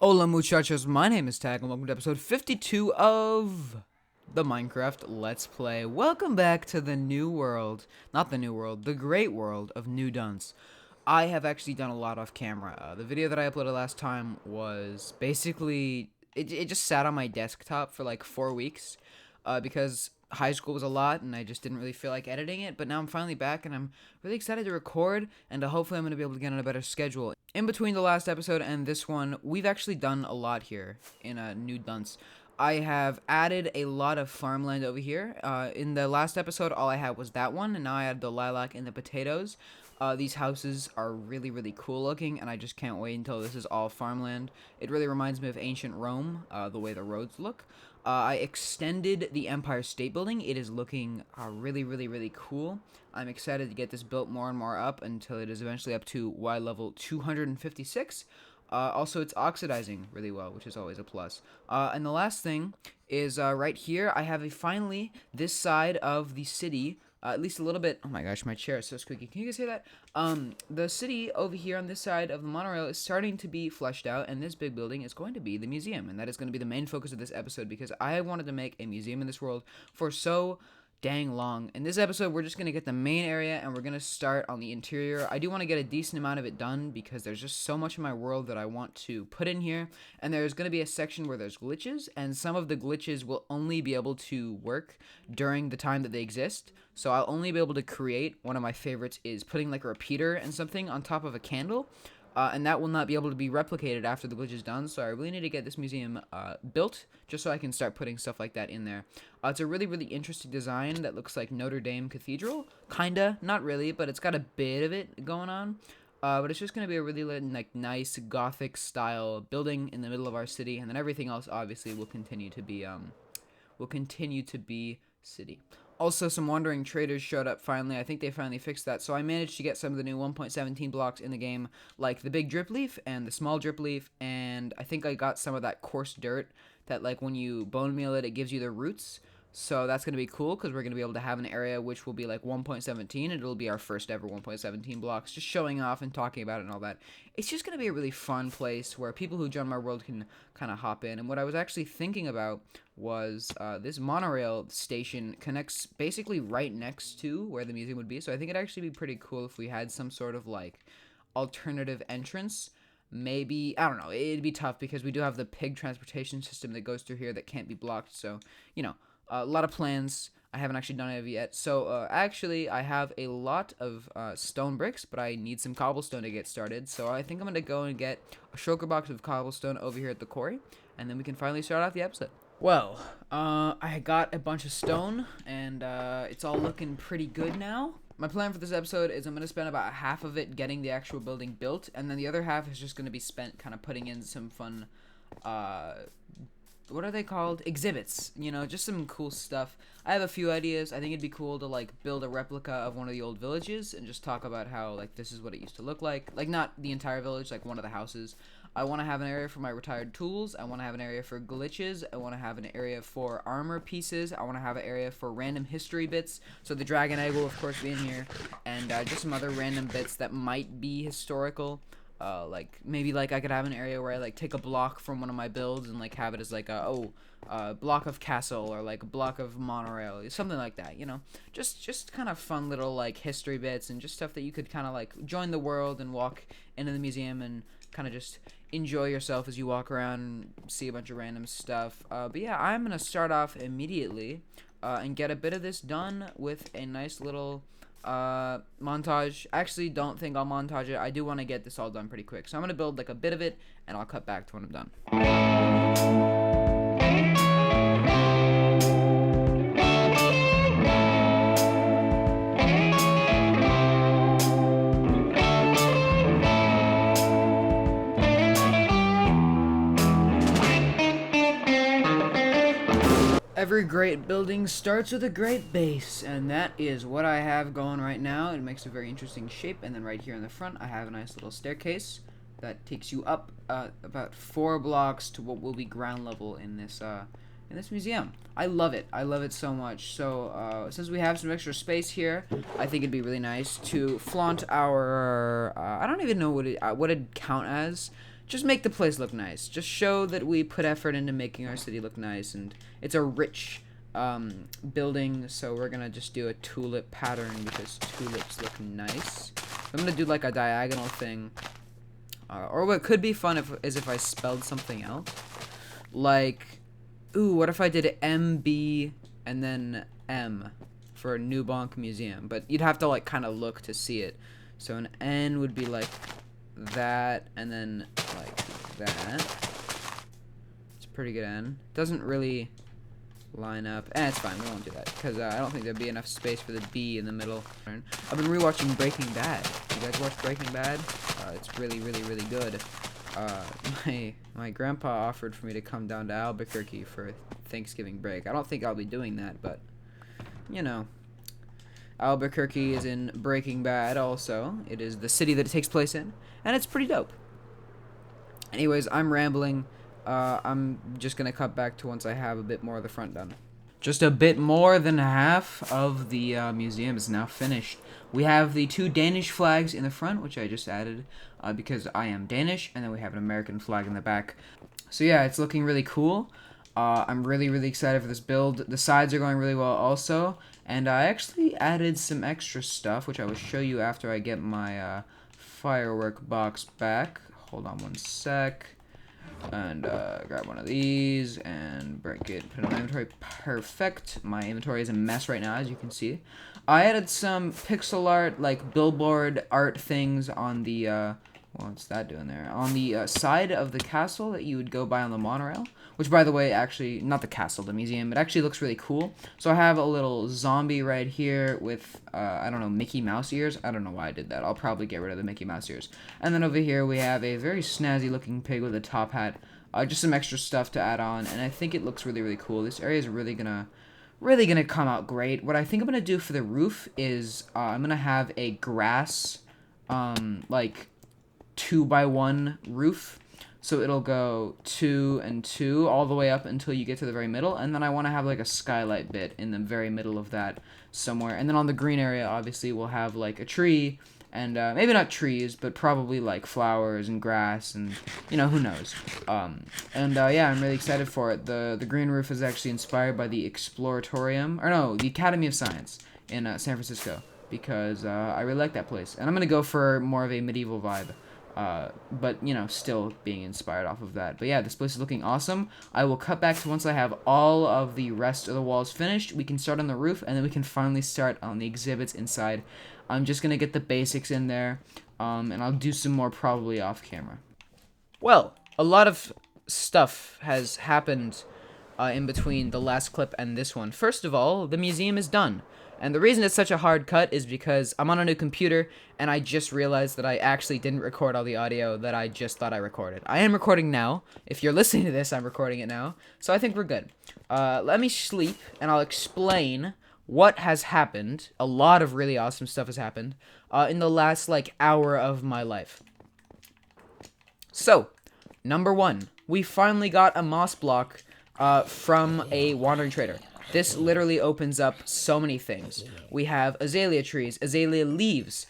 Hola muchachos, my name is Tag and welcome to episode 52 of the Minecraft Let's Play. Welcome back to the new world, not the new world, the great world of New Dunce. I have actually done a lot off camera. The video that I uploaded last time was basically, it just sat on my desktop for like 4 weeks because high school was a lot and I just didn't really feel like editing it. But now I'm finally back and I'm really excited to record, and hopefully I'm going to be able to get on a better schedule. In between the last episode and this one, we've actually done a lot here in New Dunce. I have added a lot of farmland over here. In the last episode, all I had was that one, and now I add the lilac and the potatoes. These houses are really, really cool looking, and I just can't wait until this is all farmland. It really reminds me of ancient Rome, the way the roads look. I extended the Empire State Building. It is looking really, really, really cool. I'm excited to get this built more and more up until it is eventually up to Y level 256. Also, it's oxidizing really well, which is always a plus. And the last thing is right here, I have finally this side of the city, at least a little bit. Oh my gosh, my chair is so squeaky. Can you guys hear that? The city over here on this side of the monorail is starting to be fleshed out, and this big building is going to be the museum, and that is going to be the main focus of this episode because I wanted to make a museum in this world for so dang long. In this episode, we're just going to get the main area and we're going to start on the interior. I do want to get a decent amount of it done because there's just so much of my world that I want to put in here, and there's going to be a section where there's glitches, and some of the glitches will only be able to work during the time that they exist. So I'll only be able to create, one of my favorites is putting like a repeater and something on top of a candle. And that will not be able to be replicated after the glitch is done, so I really need to get this museum built, just so I can start putting stuff like that in there. It's a really, really interesting design that looks like Notre Dame Cathedral. Kinda, not really, but it's got a bit of it going on. But it's just going to be a really like nice Gothic-style building in the middle of our city, and then everything else, obviously, will continue to be city. Also, some wandering traders showed up finally. I think they finally fixed that. So I managed to get some of the new 1.17 blocks in the game, like the big drip leaf and the small drip leaf, and I think I got some of that coarse dirt that, like, when you bone meal it, it gives you the roots. So that's going to be cool because we're going to be able to have an area which will be like 1.17, and it'll be our first ever 1.17 blocks, just showing off and talking about it and all that. It's just going to be a really fun place where people who join my world can kind of hop in. And what I was actually thinking about was this monorail station connects basically right next to where the museum would be. So I think it'd actually be pretty cool if we had some sort of like alternative entrance. Maybe, I don't know, it'd be tough because we do have the pig transportation system that goes through here that can't be blocked. So, you know, a lot of plans. I haven't actually done it yet. So, actually, I have a lot of stone bricks, but I need some cobblestone to get started. So I think I'm going to go and get a shulker box of cobblestone over here at the quarry, and then we can finally start off the episode. Well, I got a bunch of stone, and it's all looking pretty good now. My plan for this episode is I'm going to spend about half of it getting the actual building built, and then the other half is just going to be spent kind of putting in some fun, what are they called? Exhibits, you know, just some cool stuff. I have a few ideas. I think it'd be cool to, like, build a replica of one of the old villages and just talk about how, like, this is what it used to look like. Like, not the entire village, like, one of the houses. I want to have an area for my retired tools. I want to have an area for glitches. I want to have an area for armor pieces. I want to have an area for random history bits. So the dragon egg will, of course, be in here. And just some other random bits that might be historical. Like, maybe, like, I could have an area where I, like, take a block from one of my builds and, like, have it as, like, block of castle or, like, a block of monorail, something like that, you know? Just kind of fun little, like, history bits and just stuff that you could kind of, like, join the world and walk into the museum and kind of just enjoy yourself as you walk around and see a bunch of random stuff. But yeah, I'm going to start off immediately and get a bit of this done with a nice little montage. Actually, don't think I'll montage it. I do want to get this all done pretty quick. So I'm going to build like a bit of it, and I'll cut back to when I'm done. Every great building starts with a great base, and that is what I have going right now. It makes a very interesting shape, and then right here in the front I have a nice little staircase that takes you up about 4 blocks to what will be ground level in this museum. I love it. I love it so much. So since we have some extra space here, I think it'd be really nice to flaunt our I don't even know what it'd count as. just make the place look nice. Just show that we put effort into making our city look nice, and it's a rich building, so we're gonna just do a tulip pattern because tulips look nice. I'm gonna do like a diagonal thing, or what could be fun is if I spelled something out, like, ooh, what if I did MB and then M for New Bonk Museum? But you'd have to like kind of look to see it. So an N would be like that, and then like that. It's a pretty good N. Doesn't really line up. It's fine, we won't do that, because I don't think there'd be enough space for the B in the middle. I've been rewatching Breaking Bad. You guys watch Breaking Bad? It's really, really, really good. My grandpa offered for me to come down to Albuquerque for Thanksgiving break. I don't think I'll be doing that, but, you know. Albuquerque is in Breaking Bad also. It is the city that it takes place in, and it's pretty dope. Anyways, I'm rambling. I'm just going to cut back to once I have a bit more of the front done. Just a bit more than half of the museum is now finished. We have the 2 Danish flags in the front, which I just added because I am Danish, and then we have an American flag in the back. So yeah, it's looking really cool. I'm really, really excited for this build. The sides are going really well also, and I actually added some extra stuff, which I will show you after I get my firework box back. Hold on one sec. And grab one of these and break it, put it in my inventory. Perfect. My inventory is a mess right now, as you can see. I added some pixel art, like billboard art things on the what's that doing there? On the side of the castle that you would go by on the monorail. Which, by the way, actually, not the castle, the museum. It actually looks really cool. So I have a little zombie right here with, I don't know, Mickey Mouse ears. I don't know why I did that. I'll probably get rid of the Mickey Mouse ears. And then over here we have a very snazzy looking pig with a top hat. Just some extra stuff to add on. And I think it looks really, really cool. This area is really gonna come out great. What I think I'm gonna do for the roof is I'm gonna have a grass, like 2x1 roof. So it'll go 2 and 2 all the way up until you get to the very middle, and then I want to have like a skylight bit in the very middle of that somewhere. And then on the green area, obviously, we'll have like a tree, and maybe not trees, but probably like flowers and grass, and you know, who knows. Yeah, I'm really excited for it. The green roof is actually inspired by the Exploratorium, or no, the Academy of Science in San Francisco, because I really like that place, and I'm gonna go for more of a medieval vibe. But, you know, still being inspired off of that. But yeah, this place is looking awesome. I will cut back to once I have all of the rest of the walls finished. We can start on the roof, and then we can finally start on the exhibits inside. I'm just going to get the basics in there, and I'll do some more probably off camera. Well, a lot of stuff has happened in between the last clip and this one. First of all, the museum is done. And the reason it's such a hard cut is because I'm on a new computer, and I just realized that I actually didn't record all the audio that I just thought I recorded. I am recording now. If you're listening to this, I'm recording it now. So I think we're good. Let me sleep, and I'll explain what has happened. A lot of really awesome stuff has happened in the last, like, hour of my life. So, number 1. We finally got a moss block from a wandering trader. This literally opens up so many things. We have azalea trees, azalea leaves.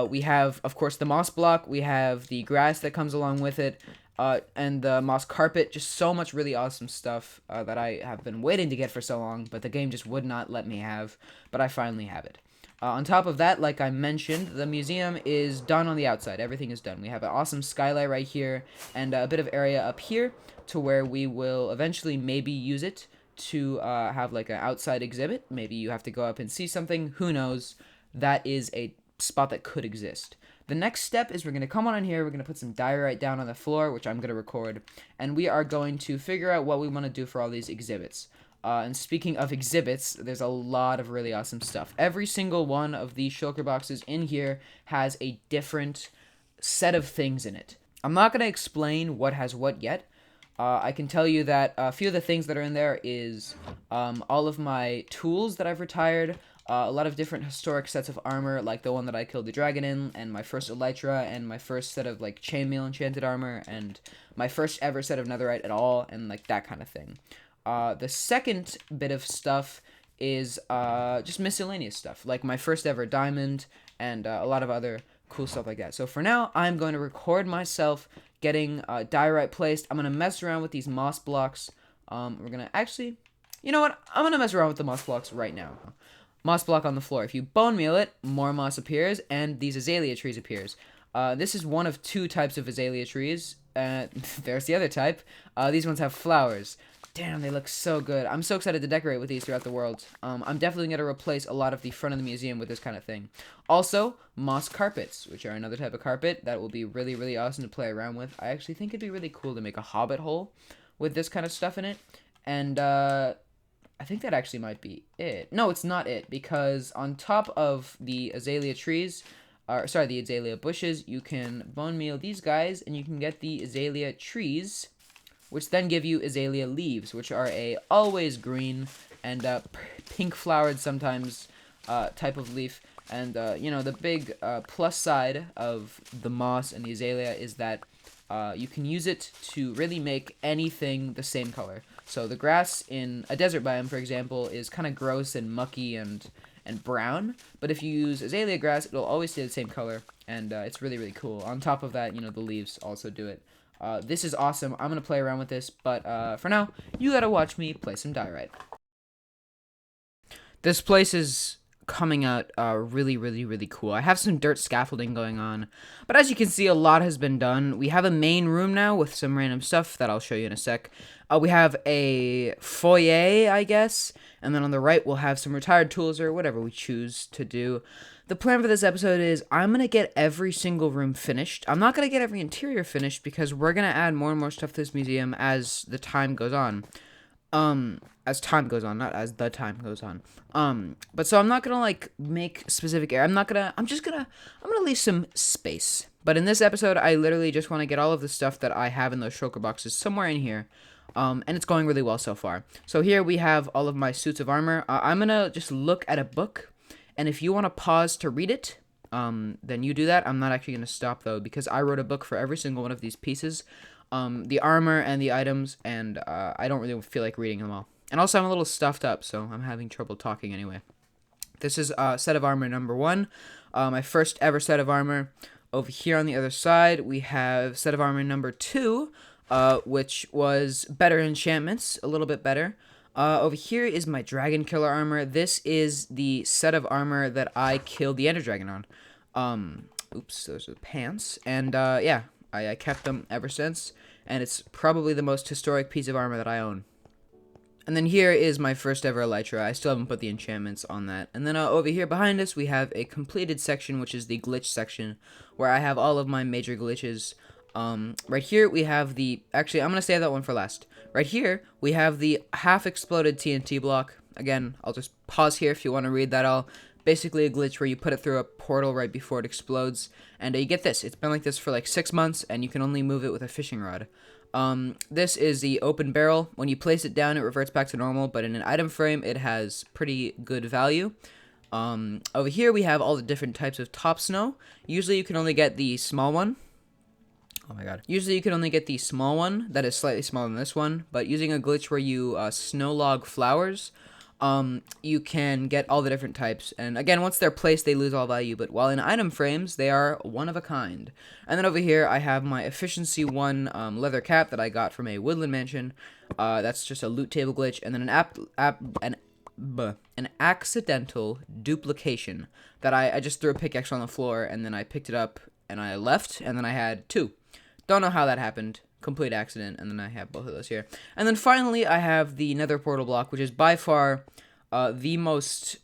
We have, of course, the moss block. We have the grass that comes along with it, and the moss carpet. Just so much really awesome stuff that I have been waiting to get for so long, but the game just would not let me have, but I finally have it. On top of that, like I mentioned, the museum is done on the outside. Everything is done. We have an awesome skylight right here, and a bit of area up here to where we will eventually maybe use it to have like an outside exhibit. Maybe you have to go up and see something. Who knows? That is a spot that could exist. The next step is we're going to come on in here. We're going to put some diorite down on the floor, which I'm going to record. And we are going to figure out what we want to do for all these exhibits. And speaking of exhibits, there's a lot of really awesome stuff. Every single one of these shulker boxes in here has a different set of things in it. I'm not going to explain what has what yet. I can tell you that a few of the things that are in there is all of my tools that I've retired, a lot of different historic sets of armor, like the one that I killed the dragon in, and my first elytra, and my first set of like chainmail enchanted armor, and my first ever set of netherite at all, and like that kind of thing. The second bit of stuff is just miscellaneous stuff, like my first ever diamond, and a lot of other cool stuff like that. So for now, I'm going to record myself getting diorite placed. I'm going to mess around with these moss blocks. We're going to actually, you know what? I'm going to mess around with the moss blocks right now. Moss block on the floor. If you bone meal it, more moss appears, and these azalea trees appears. This is one of 2 types of azalea trees. There's the other type. These ones have flowers. Damn, they look so good. I'm so excited to decorate with these throughout the world. I'm definitely going to replace a lot of the front of the museum with this kind of thing. Also, moss carpets, which are another type of carpet that will be really, really awesome to play around with. I actually think it'd be really cool to make a hobbit hole with this kind of stuff in it. And, I think that actually might be it. No, it's not it, because on top of the azalea trees, the azalea bushes, you can bone meal these guys, and you can get the azalea trees, which then give you azalea leaves, which are a always green and pink flowered sometimes type of leaf. And you know, the big plus side of the moss and the azalea is that you can use it to really make anything the same color. So the grass in a desert biome, for example, is kind of gross and mucky and brown. But if you use azalea grass, it'll always stay the same color, and it's really, really cool. On top of that, you know, the leaves also do it. This is awesome. I'm going to play around with this, but for now, you got to watch me play some diorite. This place is coming out really, really, really cool. I have some dirt scaffolding going on, but as you can see, a lot has been done. We have a main room now with some random stuff that I'll show you in a sec. We have a foyer, I guess, and then on the right we'll have some retired tools or whatever we choose to do. The plan for this episode is I'm going to get every single room finished. I'm not going to get every interior finished because we're going to add more and more stuff to this museum as the time goes on. As time goes on, not as the time goes on. But so I'm not gonna like make specific area. I'm gonna leave some space. But in this episode, I literally just want to get all of the stuff that I have in those shulker boxes somewhere in here. And it's going really well so far. So here we have all of my suits of armor. I'm gonna just look at a book, and if you want to pause to read it, then you do that. I'm not actually gonna stop though, because I wrote a book for every single one of these pieces. The armor and the items, and I don't really feel like reading them all. And also, I'm a little stuffed up, so I'm having trouble talking anyway. This is set of armor number 1, my first ever set of armor. Over here on the other side, we have set of armor number 2, which was better enchantments, a little bit better. Over here is my dragon killer armor. This is the set of armor that I killed the ender dragon on. Oops, those are the pants. And yeah, I kept them ever since, and it's probably the most historic piece of armor that I own. And then here is my first ever elytra. I still haven't put the enchantments on that. And then over here behind us, we have a completed section, which is the glitch section, where I have all of my major glitches. Right here, we have the... Actually, I'm going to save that one for last. Right here, we have the half-exploded TNT block. Again, I'll just pause here if you want to read that all. Basically a glitch where you put it through a portal right before it explodes. And you get this. It's been like this for like 6 months, and you can only move it with a fishing rod. This is the open barrel. When you place it down, it reverts back to normal, but in an item frame, it has pretty good value. Over here, we have all the different types of top snow. Usually, you can only get the small one. Oh my god. Usually, you can only get the small one that is slightly smaller than this one, but using a glitch where you snow log flowers, you can get all the different types. And again, once they're placed, they lose all value, but while in item frames, they are one of a kind. And then over here, I have my efficiency 1 leather cap that I got from a woodland mansion. That's just a loot table glitch. And then an accidental duplication that I just threw a pickaxe on the floor, and then I picked it up and I left, and then I had 2. Don't know how that happened. Complete accident, and then I have both of those here. And then finally, I have the nether portal block, which is by far the most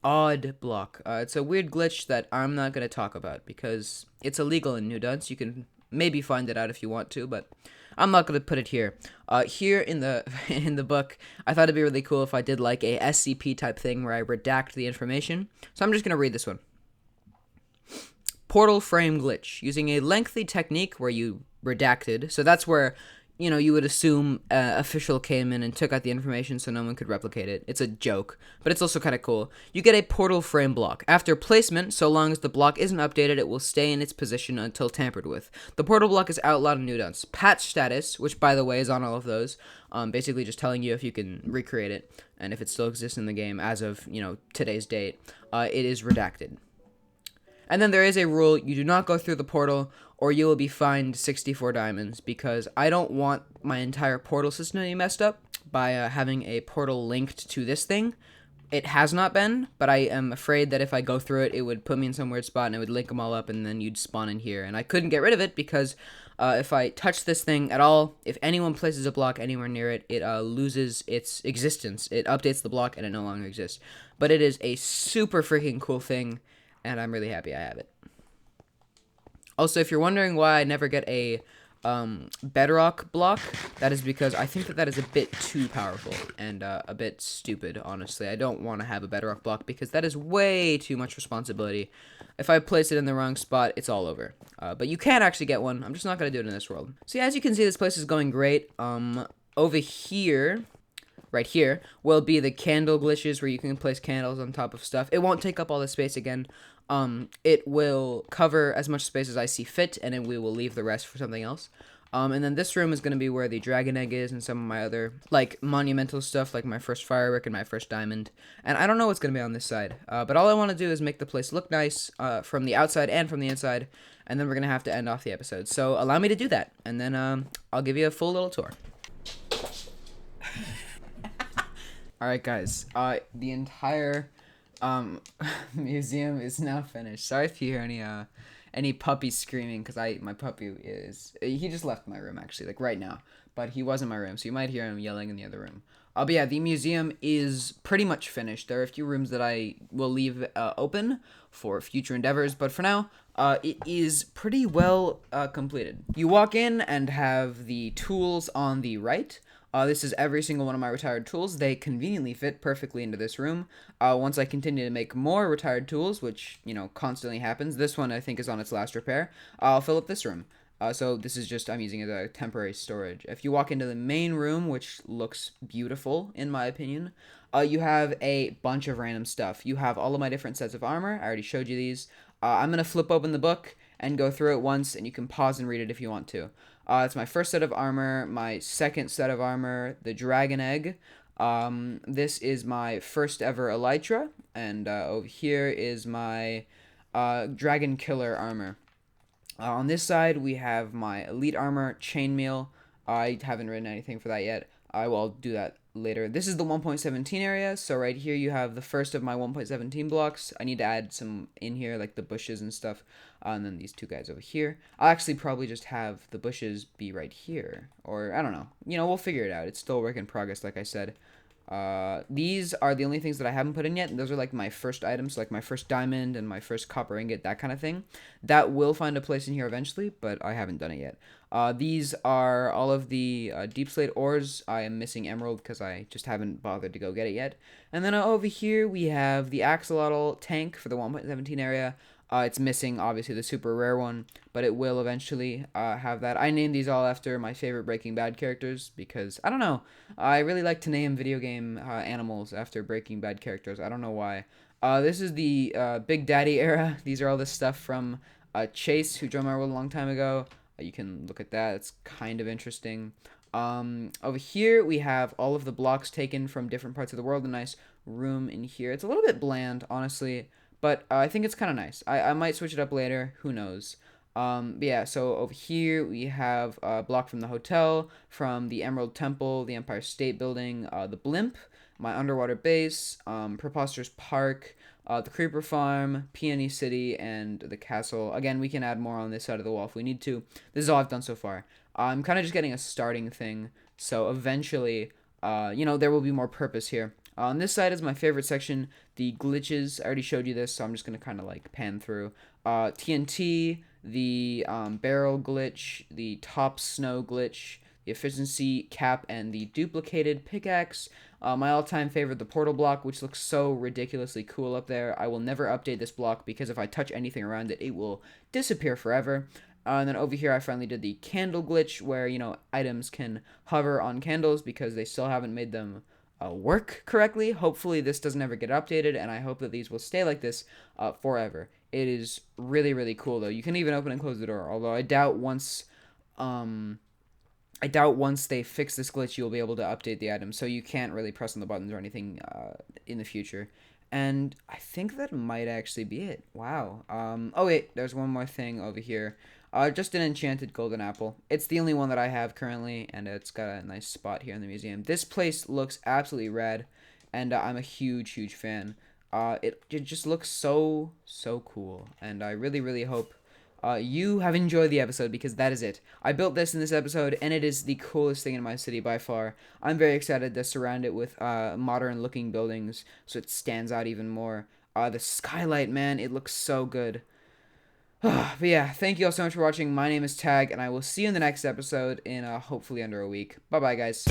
odd block. It's a weird glitch that I'm not going to talk about, because it's illegal in New Dunce. You can maybe find it out if you want to, but I'm not going to put it here. Here in the in the book, I thought it'd be really cool if I did like a SCP type thing where I redact the information. So I'm just going to read this one. Portal frame glitch. Using a lengthy technique where you redacted. So that's where, you know, you would assume official came in and took out the information so no one could replicate it. It's a joke, but it's also kind of cool. You get a portal frame block. After placement, so long as the block isn't updated, it will stay in its position until tampered with. The portal block is outlawed in New Dunce. Patch status, which by the way is on all of those, basically just telling you if you can recreate it and if it still exists in the game as of, you know, today's date. It is redacted. And then there is a rule: you do not go through the portal, or you will be fined 64 diamonds, because I don't want my entire portal system to be messed up by having a portal linked to this thing. It has not been, but I am afraid that if I go through it, it would put me in some weird spot and it would link them all up, and then you'd spawn in here. And I couldn't get rid of it because if I touch this thing at all, if anyone places a block anywhere near it, it loses its existence. It updates the block and it no longer exists. But it is a super freaking cool thing, and I'm really happy I have it. Also, if you're wondering why I never get a bedrock block, that is because I think that is a bit too powerful and a bit stupid, honestly. I don't want to have a bedrock block because that is way too much responsibility. If I place it in the wrong spot, it's all over. But you can actually get one. I'm just not going to do it in this world. So yeah, as you can see, this place is going great. Over here, right here, will be the candle glitches where you can place candles on top of stuff. It won't take up all the space again. It will cover as much space as I see fit, and then we will leave the rest for something else. And then this room is going to be where the dragon egg is and some of my other, like, monumental stuff, like my first firework and my first diamond. And I don't know what's going to be on this side, but all I want to do is make the place look nice from the outside and from the inside, and then we're going to have to end off the episode. So allow me to do that, and then I'll give you a full little tour. Alright, guys, the entire museum is now finished. Sorry if you hear any puppy screaming, because my puppy he just left my room, actually, like right now, but he was in my room, so you might hear him yelling in the other room. But yeah, the museum is pretty much finished. There are a few rooms that I will leave open for future endeavors, but for now, it is pretty well completed. You walk in and have the tools on the right. This is every single one of my retired tools. They conveniently fit perfectly into this room. Once I continue to make more retired tools, which, constantly happens, this one I think is on its last repair, I'll fill up this room. So this is just, I'm using it as a temporary storage. If you walk into the main room, which looks beautiful, in my opinion, you have a bunch of random stuff. You have all of my different sets of armor. I already showed you these. I'm going to flip open the book and go through it once, and you can pause and read it if you want to. It's my first set of armor, my second set of armor, the dragon egg. This is my first ever elytra, and over here is my dragon killer armor. On this side, we have my elite armor, chainmail. I haven't written anything for that yet. I will do that later. This is the 1.17 area, so right here you have the first of my 1.17 blocks. I need to add some in here, like the bushes and stuff, and then these two guys over here. I'll actually probably just have the bushes be right here, or I don't know. We'll figure it out. It's still a work in progress, like I said. These are the only things that I haven't put in yet, and those are like my first items, like my first diamond and my first copper ingot, that kind of thing. That will find a place in here eventually, but I haven't done it yet. These are all of the deep slate ores. I am missing emerald because I just haven't bothered to go get it yet. And then over here we have the axolotl tank for the 1.17 area. It's missing, obviously, the super rare one, but it will eventually have that. I named these all after my favorite Breaking Bad characters because, I don't know, I really like to name video game animals after Breaking Bad characters. I don't know why. This is the Big Daddy era. These are all this stuff from Chase, who joined my world a long time ago. You can look at that. It's kind of interesting. Over here, we have all of the blocks taken from different parts of the world. A nice room in here. It's a little bit bland, honestly, but I think it's kind of nice. I might switch it up later. Who knows? But yeah, so over here, we have a block from the hotel, from the Emerald Temple, the Empire State Building, the Blimp, my underwater base, Preposterous Park, the Creeper Farm, Peony City, and the castle. Again, we can add more on this side of the wall if we need to. This is all I've done so far. I'm kind of just getting a starting thing, so eventually, there will be more purpose here. On this side is my favorite section, the glitches. I already showed you this, so I'm just going to kind of like pan through. TNT, the barrel glitch, the top snow glitch, the efficiency cap, and the duplicated pickaxe. My all-time favorite, the portal block, which looks so ridiculously cool up there. I will never update this block because if I touch anything around it, it will disappear forever. And then over here, I finally did the candle glitch where, items can hover on candles because they still haven't made them work correctly. Hopefully, this doesn't ever get updated, and I hope that these will stay like this forever. It is really, really cool, though. You can even open and close the door, although I doubt once they fix this glitch, you'll be able to update the items, so you can't really press on the buttons or anything in the future. And I think that might actually be it. Wow. Oh wait, there's one more thing over here. Just an enchanted golden apple. It's the only one that I have currently, and it's got a nice spot here in the museum. This place looks absolutely rad, and I'm a huge, huge fan. It just looks so cool, and I really, really hope you have enjoyed the episode, because that is it. I built this in this episode, and it is the coolest thing in my city by far. I'm very excited to surround it with modern-looking buildings, so it stands out even more. The skylight, man, it looks so good. But yeah, thank you all so much for watching. My name is Tag, and I will see you in the next episode in hopefully under a week. Bye-bye, guys.